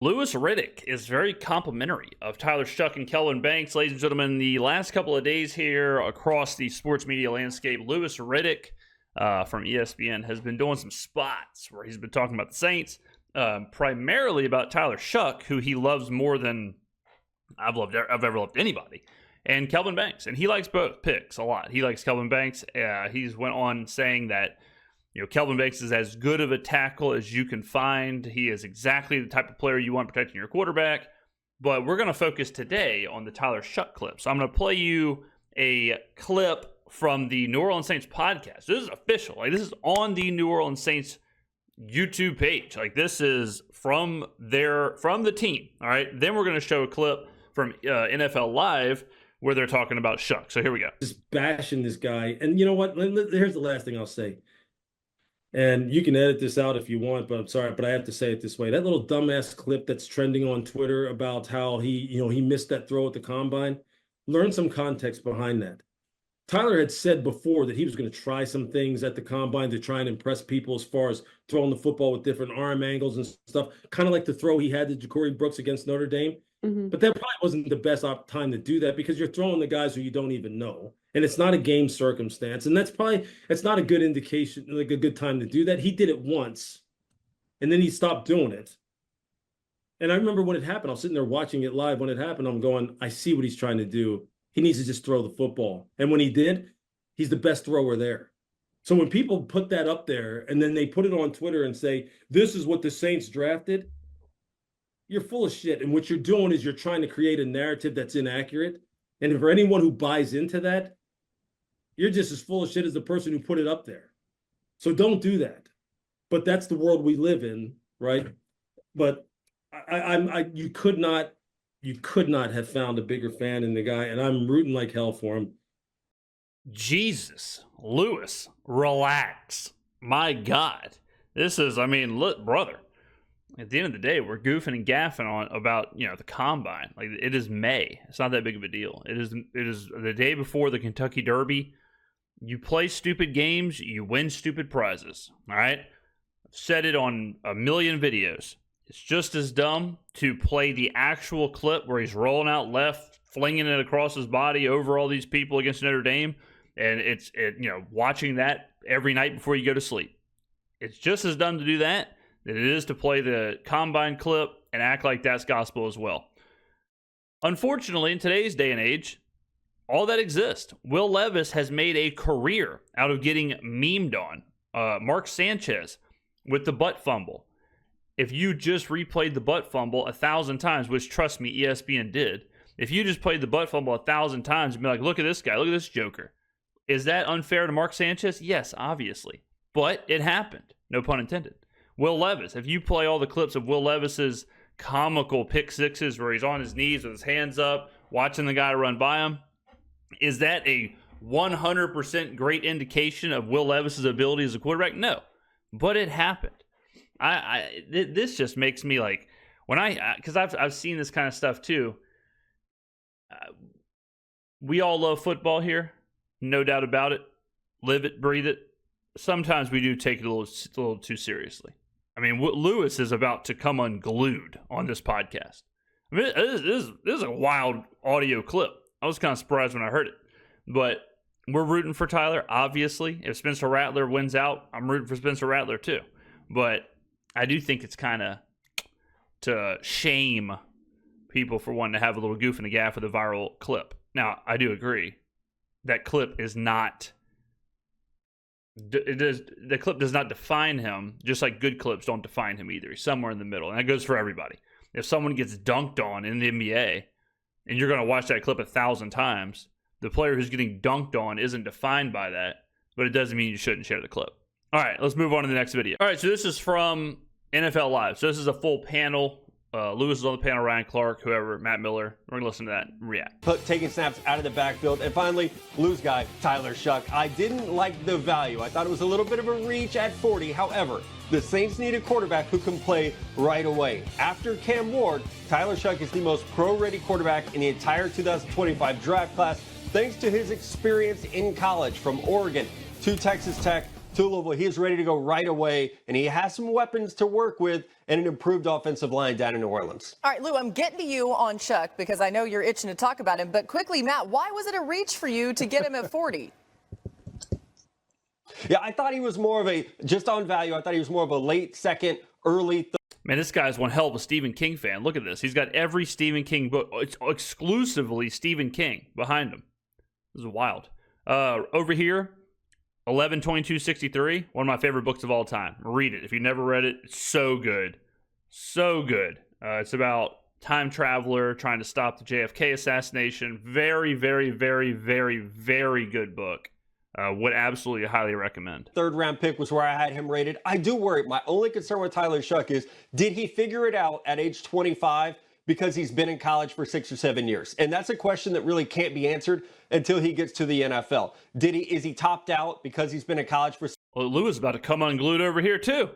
Louis Riddick is very complimentary of Tyler Shough and Kelvin Banks. Ladies and gentlemen, the last couple of days here across the sports media landscape, Louis Riddick from ESPN has been doing some spots where he's been talking about the Saints, primarily about Tyler Shough, who he loves more than I've ever loved anybody, and Kelvin Banks. And he likes both picks a lot. He likes Kelvin Banks. He's went on saying that Kelvin Banks is as good of a tackle as you can find. He is exactly the type of player you want protecting your quarterback. But we're going to focus today on the Tyler Shough clip. So I'm going to play you a clip from the New Orleans Saints podcast. This is official. This is on the New Orleans Saints YouTube page. This is from the team. All right. Then we're going to show a clip from NFL Live where they're talking about Shough. So here we go. Just bashing this guy. And you know what? Here's the last thing I'll say. And you can edit this out if you want, but I'm sorry, but I have to say it this way. That little dumbass clip that's trending on Twitter about how he missed that throw at the combine, learn some context behind that. Tyler had said before that he was going to try some things at the combine to try and impress people as far as throwing the football with different arm angles and stuff, kind of like the throw he had to Ja'Cory Brooks against Notre Dame. Mm-hmm. But that probably wasn't the best time to do that because you're throwing the guys who you don't even know. And it's not a game circumstance. And it's not a good indication, like a good time to do that. He did it once and then he stopped doing it. And I remember when it happened, I was sitting there watching it live. When it happened, I'm going, I see what he's trying to do. He needs to just throw the football. And when he did, he's the best thrower there. So when people put that up there and then they put it on Twitter and say, this is what the Saints drafted, you're full of shit. And what you're doing is you're trying to create a narrative that's inaccurate. And for anyone who buys into that, you're just as full of shit as the person who put it up there. So don't do that. But that's the world we live in, right? But you could not have found a bigger fan in the guy, and I'm rooting like hell for him. Jesus, Louis, relax. My God. This is, look, brother. At the end of the day, we're goofing and gaffing on about, the combine. It is May. It's not that big of a deal. It is the day before the Kentucky Derby. You play stupid games, you win stupid prizes. All right? I've said it on a million videos. It's just as dumb to play the actual clip where he's rolling out left, flinging it across his body over all these people against Notre Dame, and it's watching that every night before you go to sleep. It's just as dumb to do that than it is to play the combine clip and act like that's gospel as well. Unfortunately, in today's day and age, all that exists. Will Levis has made a career out of getting memed on. Mark Sanchez with the butt fumble. If you just replayed the butt fumble 1,000 times, which trust me, ESPN did, if you just played the butt fumble 1,000 times and be like, look at this guy, look at this joker. Is that unfair to Mark Sanchez? Yes, obviously. But it happened. No pun intended. Will Levis, if you play all the clips of Will Levis's comical pick sixes where he's on his knees with his hands up, watching the guy run by him, is that a 100% great indication of Will Levis's ability as a quarterback? No, but it happened. This just makes me like, because I've seen this kind of stuff too. We all love football here, no doubt about it. Live it, breathe it. Sometimes we do take it a little too seriously. Louis is about to come unglued on this podcast. This is a wild audio clip. I was kind of surprised when I heard it. But we're rooting for Tyler, obviously. If Spencer Rattler wins out, I'm rooting for Spencer Rattler too. But I do think it's kind of to shame people for wanting to have a little goof and a gaff with a viral clip. Now, I do agree. That clip is not... The clip does not define him, just like good clips don't define him either. He's somewhere in the middle, and that goes for everybody. If someone gets dunked on in the NBA, and you're going to watch that clip 1,000 times, the player who's getting dunked on isn't defined by that, but it doesn't mean you shouldn't share the clip. All right, let's move on to the next video. All right, so this is from NFL Live. So this is a full panel. Lewis is on the panel, Ryan Clark, whoever, Matt Miller. We're going to listen to that and react. Taking snaps out of the backfield. And finally, Lou's guy, Tyler Shough. I didn't like the value. I thought it was a little bit of a reach at 40. However, the Saints need a quarterback who can play right away. After Cam Ward, Tyler Shough is the most pro-ready quarterback in the entire 2025 draft class, thanks to his experience in college from Oregon to Texas Tech to Louisville. He is ready to go right away, and he has some weapons to work with and an improved offensive line down in New Orleans. All right, Lou, I'm getting to you on Shough because I know you're itching to talk about him. But quickly, Matt, why was it a reach for you to get him at 40? Yeah, I thought he was more of just on value, I thought he was more of a late second, early third. Man, this guy's one hell of a Stephen King fan. Look at this. He's got every Stephen King book. It's exclusively Stephen King behind him. This is wild. Over here, 11/22/63, one of my favorite books of all time. Read it. If you never read it, it's so good. So good. It's about time traveler trying to stop the JFK assassination. Very, very, very, very, very good book. Would absolutely highly recommend. Third round pick was where I had him rated. I do worry. My only concern with Tyler Shough is, did he figure it out at age 25 because he's been in college for 6 or 7 years? And that's a question that really can't be answered until he gets to the NFL. Is he topped out because he's been in college for? Well, Lewis is about to come unglued over here too.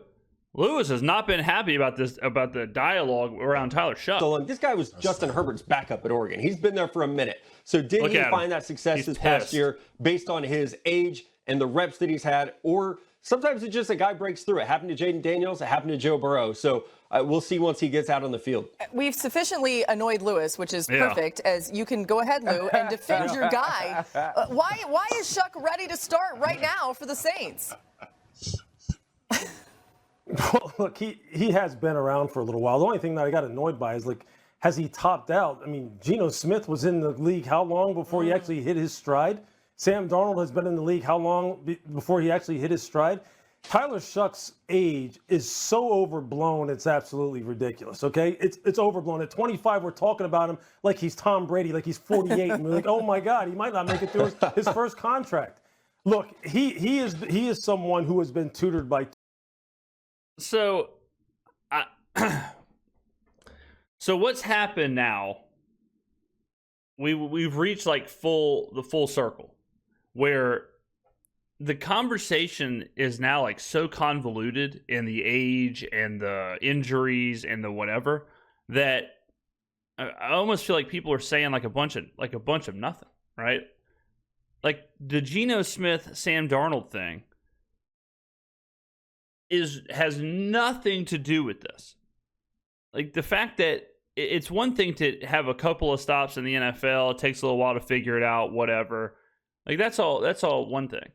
Lewis has not been happy about the dialogue around Tyler Shough. So this guy was Justin Herbert's backup at Oregon. He's been there for a minute. So did he find that success this past year based on his age and the reps that he's had? Or sometimes it's just a guy breaks through. It happened to Jaden Daniels. It happened to Joe Burrow. So we'll see once he gets out on the field. We've sufficiently annoyed Lewis, which is perfect, as you can go ahead, Lou, and defend your guy. Why is Shough ready to start right now for the Saints? Well, look, he has been around for a little while. The only thing that I got annoyed by is, like, has he topped out? I mean, Geno Smith was in the league how long before he actually hit his stride? Sam Darnold has been in the league how long before he actually hit his stride? Tyler Shough's age is so overblown, it's absolutely ridiculous, okay? It's overblown. At 25, we're talking about him like he's Tom Brady, like he's 48, and we're like, oh, my God, he might not make it through his first contract. Look, he is someone who has been tutored by. So, so what's happened now? We've reached like the full circle, where the conversation is now like so convoluted in the age and the injuries and the whatever that I almost feel like people are saying like a bunch of nothing, right? Like the Geno Smith, Sam Darnold thing has nothing to do with this. Like the fact that it's one thing to have a couple of stops in the NFL, it takes a little while to figure it out, whatever. Like that's all one thing.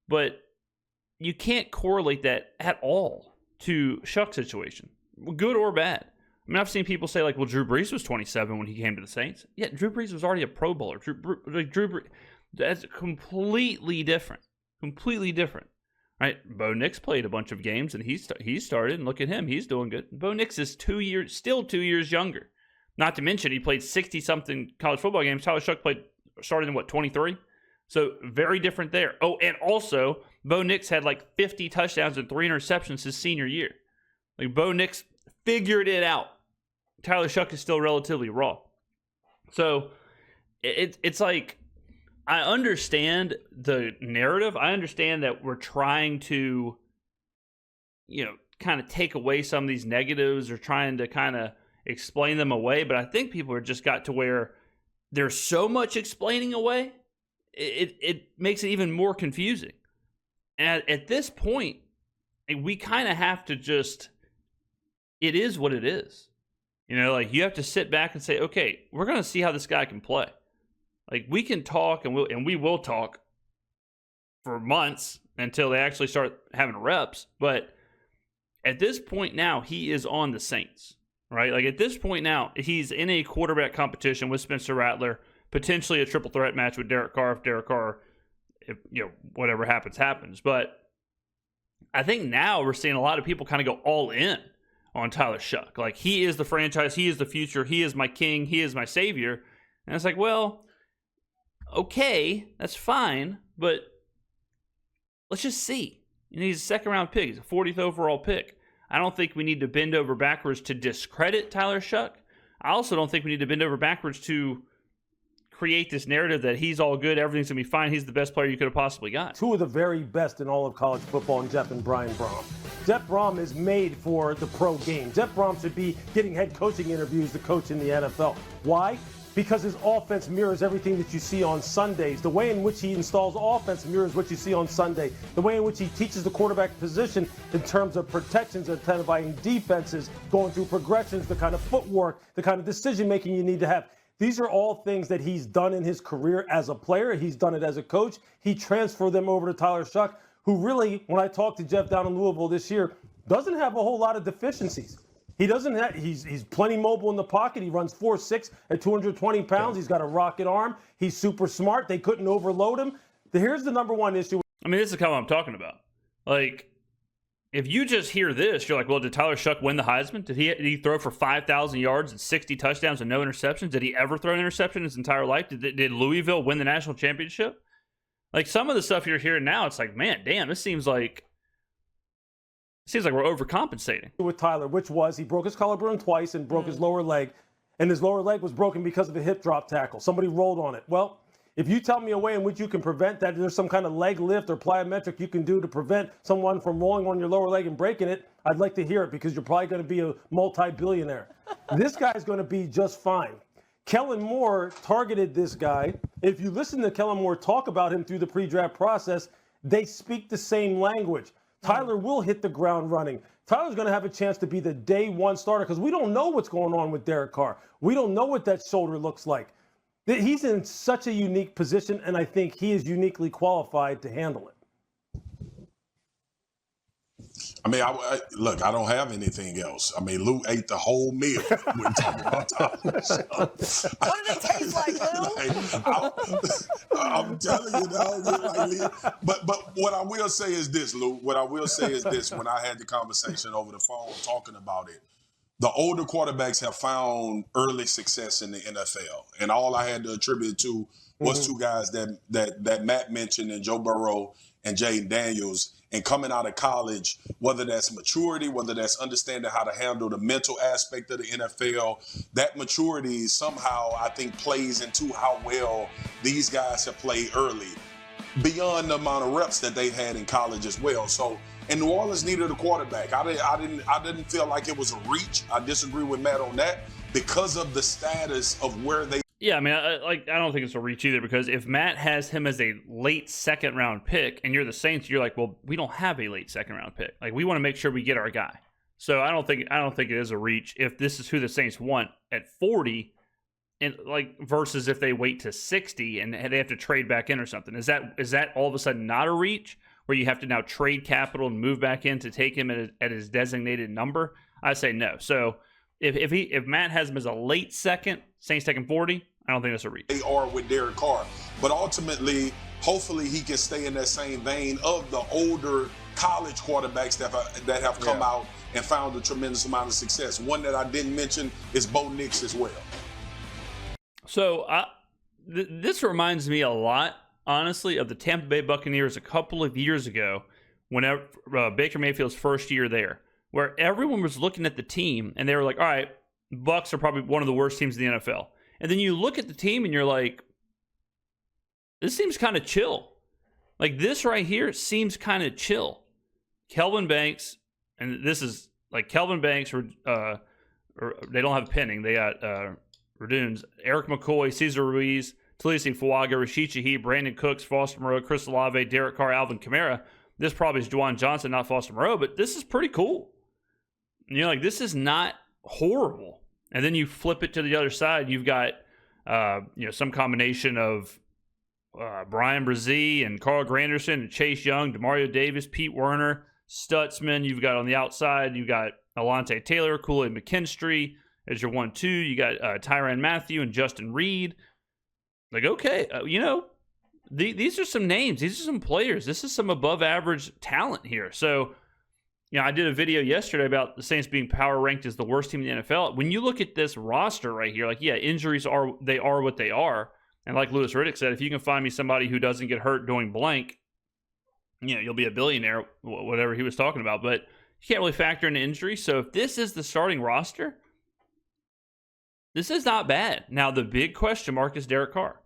But you can't correlate that at all to Shough's situation, good or bad. I mean, I've seen people say like, well, Drew Brees was 27 when he came to the Saints. Yeah, Drew Brees was already a Pro Bowler. Drew Brees, that's completely different. Completely different. Right, Bo Nix played a bunch of games, and he started, and look at him, he's doing good. Bo Nix is still 2 years younger. Not to mention, he played 60-something college football games. Tyler Shough started in, 23? So, very different there. Oh, and also, Bo Nix had, 50 touchdowns and 3 interceptions his senior year. Like, Bo Nix figured it out. Tyler Shough is still relatively raw. So, it's like, I understand the narrative. I understand that we're trying to, kind of take away some of these negatives or trying to kind of explain them away. But I think people are just got to where there's so much explaining away, it makes it even more confusing. And at this point, we kind of have to it is what it is. You have to sit back and say, okay, we're going to see how this guy can play. Like, we can talk, and we will talk for months until they actually start having reps. But at this point now, he is on the Saints, right? Like, at this point now, he's in a quarterback competition with Spencer Rattler, potentially a triple threat match with Derek Carr if Derek Carr, whatever happens. But I think now we're seeing a lot of people kind of go all in on Tyler Shough. Like, he is the franchise. He is the future. He is my king. He is my savior. And it's like, well, okay, that's fine, but let's just see. He's a second-round pick. He's a 40th overall pick. I don't think we need to bend over backwards to discredit Tyler Shough. I also don't think we need to bend over backwards to create this narrative that he's all good, everything's going to be fine, he's the best player you could have possibly got. Two of the very best in all of college football, and Jeff and Brian Brom. Jeff Brom is made for the pro game. Jeff Brom should be getting head coaching interviews to coach in the NFL. Why? because his offense mirrors everything that you see on Sundays. The way in which he installs offense mirrors what you see on Sunday. The way in which he teaches the quarterback position in terms of protections, identifying defenses, going through progressions, the kind of footwork, the kind of decision-making you need to have. These are all things that he's done in his career as a player. He's done it as a coach. He transferred them over to Tyler Shough, who really, when I talked to Jeff down in Louisville this year, doesn't have a whole lot of deficiencies. He doesn't have, he's plenty mobile in the pocket. He runs 4.6 at 220 pounds. He's got a rocket arm. He's super smart. They couldn't overload him. Here's the number one issue. I mean, this is kind of what I'm talking about. Like, if you just hear this, you're like, well, did Tyler Shough win the Heisman? Did he throw for 5,000 yards and 60 touchdowns and no interceptions? Did he ever throw an interception in his entire life? Did Louisville win the national championship? Like, some of the stuff you're hearing now, it's like, man, damn, this seems like we're overcompensating. With Tyler, which was he broke his collarbone twice and broke his lower leg, and his lower leg was broken because of a hip drop tackle. Somebody rolled on it. Well, if you tell me a way in which you can prevent that, there's some kind of leg lift or plyometric you can do to prevent someone from rolling on your lower leg and breaking it, I'd like to hear it, because you're probably going to be a multi-billionaire. This guy's going to be just fine. Kellen Moore targeted this guy. If you listen to Kellen Moore talk about him through the pre-draft process, they speak the same language. Tyler will hit the ground running. Tyler's going to have a chance to be the day one starter, because we don't know what's going on with Derek Carr. We don't know what that shoulder looks like. He's in such a unique position, and I think he is uniquely qualified to handle it. I mean, look, I don't have anything else. I mean, Lou ate the whole meal. We're talking about Tyler. What did it taste like, Lou? I'm telling you, dog. But what I will say is this, Lou. What I will say is this. When I had the conversation over the phone talking about it, the older quarterbacks have found early success in the NFL, and all I had to attribute it to was two guys that Matt mentioned, and Joe Burrow and Jaden Daniels. And coming out of college, whether that's maturity, whether that's understanding how to handle the mental aspect of the NFL, that maturity somehow, I think, plays into how well these guys have played early, beyond the amount of reps that they had in college as well. So, and New Orleans needed a quarterback. I didn't feel like it was a reach. I disagree with Matt on that, because of the status of where they. Yeah, I mean, I don't think it's a reach either, because if Matt has him as a late second round pick and you're the Saints, you're like, well, we don't have a late second round pick. Like, we want to make sure we get our guy. So I don't think it is a reach if this is who the Saints want at 40, and like versus if they wait to 60 and they have to trade back in or something. Is that all of a sudden not a reach where you have to now trade capital and move back in to take him at his designated number? I say no. So if Matt has him as a late second, Saints taking 40, I don't think that's a reach. They are with Derek Carr. But ultimately, hopefully he can stay in that same vein of the older college quarterbacks that have come out and found a tremendous amount of success. One that I didn't mention is Bo Nix as well. So this reminds me a lot, honestly, of the Tampa Bay Buccaneers a couple of years ago, whenever Baker Mayfield's first year there, where everyone was looking at the team and they were like, all right, Bucs are probably one of the worst teams in the NFL. And then you look at the team and you're like, this seems kind of chill. Like, this right here seems kind of chill. Kelvin Banks, and this is like Kelvin Banks, or they don't have a pending. They got Raduns, Eric McCoy, Cesar Ruiz, Talisi Fuaga, Rashid Shaheed, Brandon Cooks, Foster Moreau, Chris Olave, Derek Carr, Alvin Kamara. This probably is Juwan Johnson, not Foster Moreau, but this is pretty cool. And you're like, this is not horrible. And then you flip it to the other side. You've got, some combination of Brian Brzee and Carl Granderson and Chase Young, Demario Davis, Pete Werner, Stutzman. You've got on the outside, you've got Alontae Taylor, Kool-Aid McKinstry as your 1-2. You got Tyrann Mathieu and Justin Reed. Like, okay, these are some names. These are some players. This is some above average talent here. So, I did a video yesterday about the Saints being power ranked as the worst team in the NFL. When you look at this roster right here, like, injuries are what they are. And like Louis Riddick said, if you can find me somebody who doesn't get hurt doing blank, you'll be a billionaire, whatever he was talking about. But you can't really factor in injury. So if this is the starting roster, this is not bad. Now, the big question mark is Derek Carr.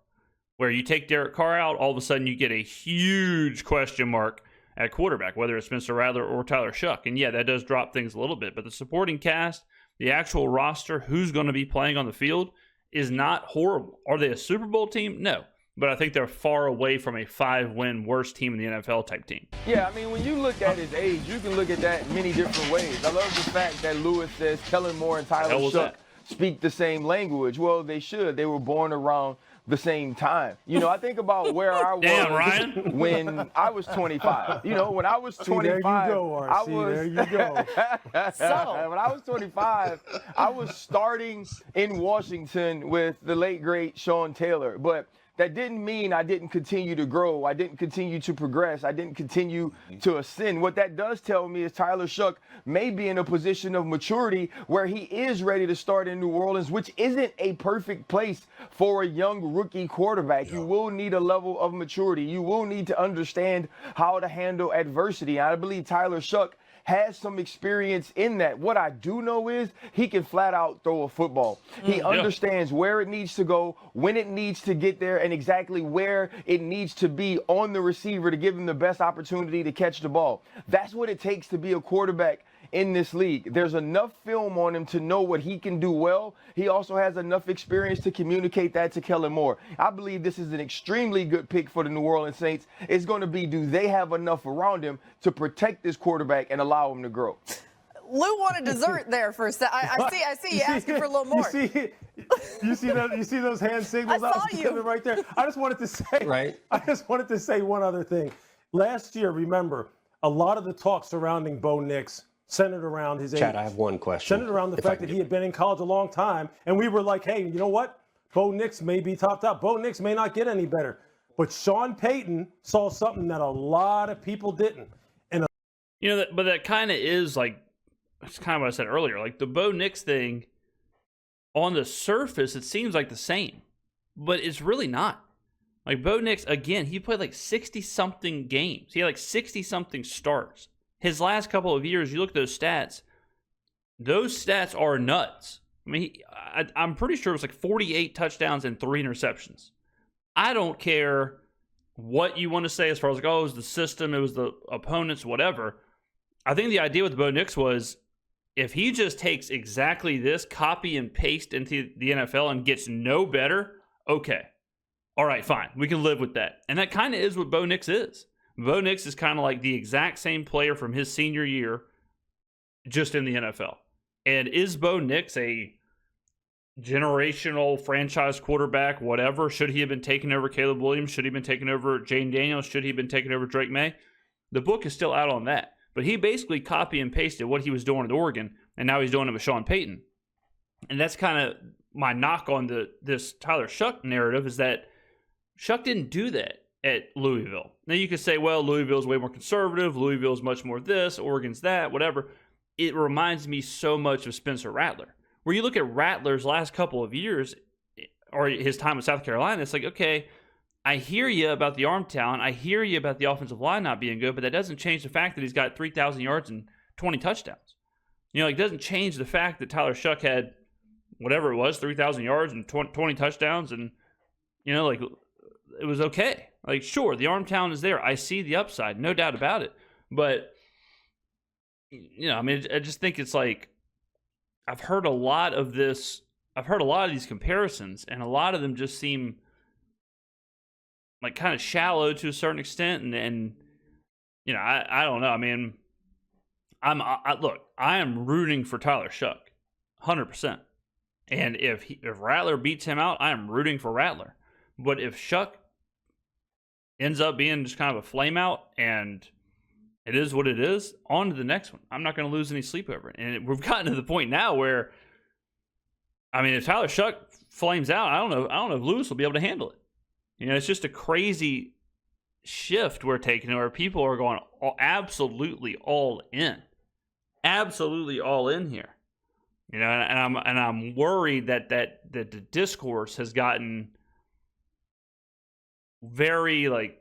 Where you take Derek Carr out, all of a sudden you get a huge question mark at quarterback, whether it's Spencer Rattler or Tyler Shough. And that does drop things a little bit. But the supporting cast, the actual roster, who's going to be playing on the field, is not horrible. Are they a Super Bowl team? No. But I think they're far away from a 5-win worst team in the NFL type team. Yeah, I mean, when you look at his age, you can look at that many different ways. I love the fact that Lewis says Kellen Moore and Tyler Shough speak the same language. Well, they should. They were born around the same time. You know, I think about where I was when I was 25. You know, when I was 25, there you go, RC. There you go. When I was 25, I was starting in Washington with the late great Sean Taylor. But that didn't mean I didn't continue to grow. I didn't continue to progress. I didn't continue to ascend. What that does tell me is Tyler Shough may be in a position of maturity where he is ready to start in New Orleans, which isn't a perfect place for a young rookie quarterback. You will need a level of maturity. You will need to understand how to handle adversity. I believe Tyler Shough has some experience in that. What I do know is he can flat out throw a football. He understands where it needs to go, when it needs to get there, and exactly where it needs to be on the receiver to give him the best opportunity to catch the ball. That's what it takes to be a quarterback in this league. There's enough film on him to know what he can do well. He also has enough experience to communicate that to Kellen Moore. I believe this is an extremely good pick for the New Orleans Saints. It's going to be, do they have enough around him to protect this quarterback and allow him to grow? Lou wanted dessert there for a second. I see you asking for a little more. You see those hand signals? I saw you right there. I just wanted to say one other thing. Last year, remember, a lot of the talk surrounding Bo Nix centered around his age. Chad, I have one question. Centered around the fact that he had been in college a long time, and we were like, hey, you know what? Bo Nix may be topped out. Bo Nix may not get any better. But Sean Payton saw something that a lot of people didn't. And but that kind of is like, it's kind of what I said earlier. Like the Bo Nix thing, on the surface, it seems like the same, but it's really not. Like Bo Nix, again, he played like 60-something games. He had like 60-something starts. His last couple of years, you look at those stats are nuts. I mean, I'm pretty sure it was like 48 touchdowns and 3 interceptions. I don't care what you want to say as far as like, oh, it was the system, it was the opponents, whatever. I think the idea with Bo Nix was if he just takes exactly this, copy and paste into the NFL and gets no better, okay. All right, fine. We can live with that. And that kind of is what Bo Nix is. Bo Nix is kind of like the exact same player from his senior year, just in the NFL. And is Bo Nix a generational franchise quarterback, whatever? Should he have been taking over Caleb Williams? Should he have been taking over Jane Daniels? Should he have been taking over Drake May? The book is still out on that. But he basically copy and pasted what he was doing at Oregon, and now he's doing it with Sean Payton. And that's kind of my knock on this Tyler Shough narrative, is that Shough didn't do that at Louisville. Now you could say, well, Louisville's way more conservative, Louisville's much more this, Oregon's that, whatever. It reminds me so much of Spencer Rattler. Where you look at Rattler's last couple of years, or his time with South Carolina, it's like, okay, I hear you about the arm talent, I hear you about the offensive line not being good, but that doesn't change the fact that he's got 3,000 yards and 20 touchdowns. It doesn't change the fact that Tyler Shough had whatever it was, 3,000 yards and 20 touchdowns, and, it was okay. Like, sure, the arm talent is there. I see the upside, no doubt about it. But, I just think it's like, I've heard a lot of this. I've heard a lot of these comparisons, and a lot of them just seem like kind of shallow to a certain extent. And I don't know. I mean, I am rooting for Tyler Shough, 100%. And if Rattler beats him out, I am rooting for Rattler. But if Shough ends up being just kind of a flame out and it is what it is, on to the next one. I'm not going to lose any sleep over it. And we've gotten to the point now where, if Tyler Shough flames out, I don't know if Lewis will be able to handle it. It's just a crazy shift we're taking where people are going absolutely all in. Absolutely all in here. And I'm worried that the discourse has gotten very, like,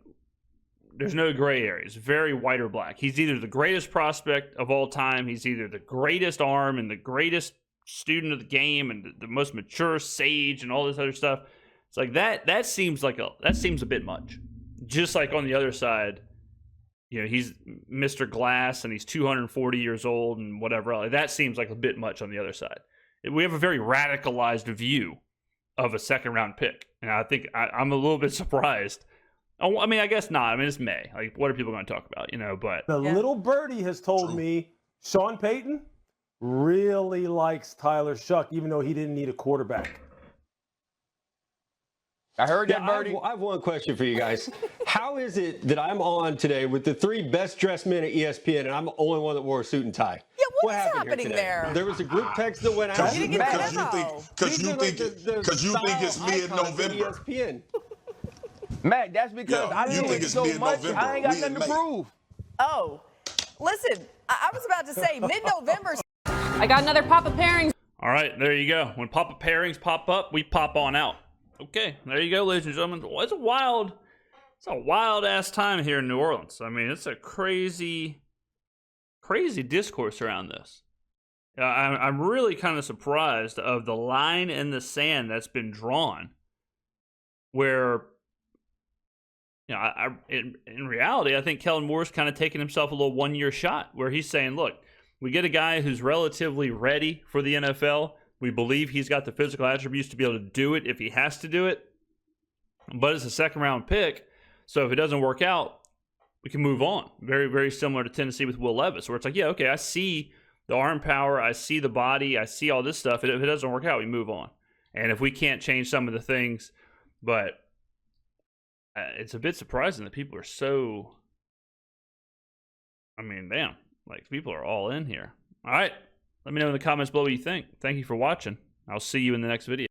there's no gray areas, very white or black. He's either the greatest prospect of all time, he's either the greatest arm and the greatest student of the game and the most mature sage and all this other stuff. It's like that seems a bit much. Just like on the other side, he's Mr. Glass and he's 240 years old and whatever. That seems like a bit much on the other side. We have a very radicalized view of a second-round pick. And I think I'm a little bit surprised. Oh, I mean, I guess not. I mean, it's May. Like, what are people going to talk about? But the little birdie has told me Sean Payton really likes Tyler Shough, even though he didn't need a quarterback. I heard that, Birdie. I have one question for you guys. How is it that I'm on today with the 3 best dressed men at ESPN, and I'm the only one that wore a suit and tie? Yeah, what what's happened happening there? There was a group text that went out. Because You you, didn't get because you that think because you think because you think it's mid-November. ESPN. Matt, that's because I you didn't think do it's so much. mid-November. I ain't got We nothing in to May. prove. Oh, listen, I was about to say mid-November. I got another Papa Pairings. all right, there you go. When Papa Pairings pop up, we pop on out. Okay, there you go, ladies and gentlemen. Well, it's a wild ass time here in New Orleans. I mean, it's a crazy discourse around this. I'm really kind of surprised of the line in the sand that's been drawn, where in reality, I think Kellen Moore's kind of taking himself a little one-year shot, where he's saying, look, we get a guy who's relatively ready for the NFL. We believe he's got the physical attributes to be able to do it if he has to do it. But it's a second-round pick, so if it doesn't work out, we can move on. Very, very similar to Tennessee with Will Levis, where it's like, yeah, okay, I see the arm power, I see the body, I see all this stuff. If it doesn't work out, we move on. And if we can't change some of the things, but it's a bit surprising that people are so, I mean, damn, like people are all in here. All right. Let me know in the comments below what you think. Thank you for watching. I'll see you in the next video.